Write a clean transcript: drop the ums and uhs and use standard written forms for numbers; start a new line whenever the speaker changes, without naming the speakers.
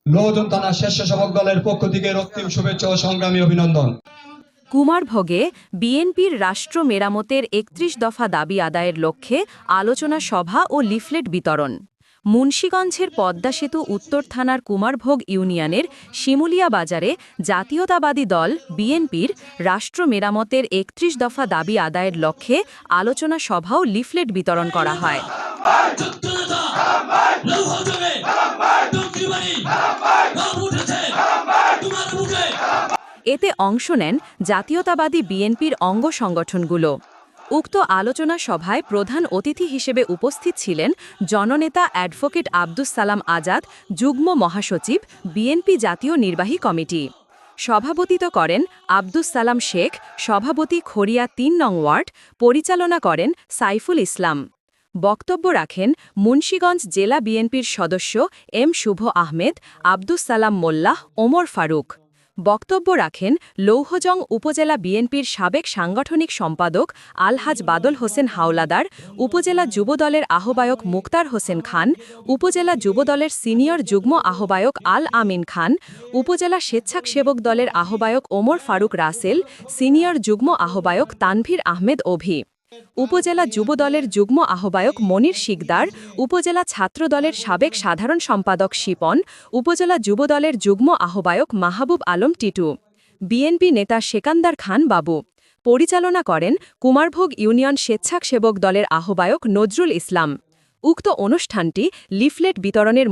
নতুন থানা স্বেচ্ছাসেবক দলের পক্ষ থেকে রক্তিম শুভেচ্ছা ও সংগ্রামী অভিনন্দন।
কুমারভোগে বিএনপির রাষ্ট্র মেরামতের ৩১ দফা দাবি আদায়ের লক্ষ্যে আলোচনা সভা ও লিফলেট বিতরণ। মুন্সিগঞ্জের পদ্মা সেতু উত্তর থানার কুমারভোগ ইউনিয়নের শিমুলিয়া বাজারে জাতীয়তাবাদী দল বিএনপির রাষ্ট্র মেরামতের ৩১ দফা দাবি আদায়ের লক্ষ্যে আলোচনা সভা ও লিফলেট বিতরণ করা হয়। এতে অংশ নেন জাতীয়তাবাদী বিএনপির অঙ্গ সংগঠনগুলো। উক্ত আলোচনা সভায় প্রধান অতিথি হিসেবে উপস্থিত ছিলেন জননেতা অ্যাডভোকেট আব্দুস সালাম আজাদ, যুগ্ম মহাসচিব, বিএনপি জাতীয় নির্বাহী কমিটি। সভাপতিত্ব করেন আব্দুস সালাম শেখ, সভাপতি খড়িয়া ৩ নং ওয়ার্ড, পরিচালনা করেন সাইফুল ইসলাম। বক্তব্য রাখেন মুন্সিগঞ্জ জেলা বিএনপির সদস্য এম শুভ আহমেদ, আব্দুস সালাম মোল্লাহ, ওমর ফারুক। বক্তব্য রাখেন লৌহজং উপজেলা বিএনপির সাবেক সাংগঠনিক সম্পাদক আলহাজ বাদল হোসেন হাওলাদার, উপজেলা যুবদলের আহ্বায়ক মুক্তার হোসেন খান, উপজেলা যুবদলের সিনিয়র যুগ্ম আহ্বায়ক আল আমিন খান, উপজেলা স্বেচ্ছাসেবক দলের আহ্বায়ক ওমর ফারুক রাসেল, সিনিয়র যুগ্ম আহ্বায়ক তানভীর আহমেদ অভি, উপজেলা যুবদলের যুগ্ম আহ্বায়ক মনির শিকদার, উপজেলা ছাত্রদলের সাবেক সাধারণ সম্পাদক শিপন, উপজেলা যুবদলের যুগ্ম আহ্বায়ক মাহবুব আলম টিটু, বিএনপি নেতা সেকান্দার খান বাবু। পরিচালনা করেন কুমারভোগ ইউনিয়ন স্বেচ্ছাসেবক দলের আহ্বায়ক নজরুল ইসলাম। উক্ত অনুষ্ঠানটি লিফলেট বিতরণের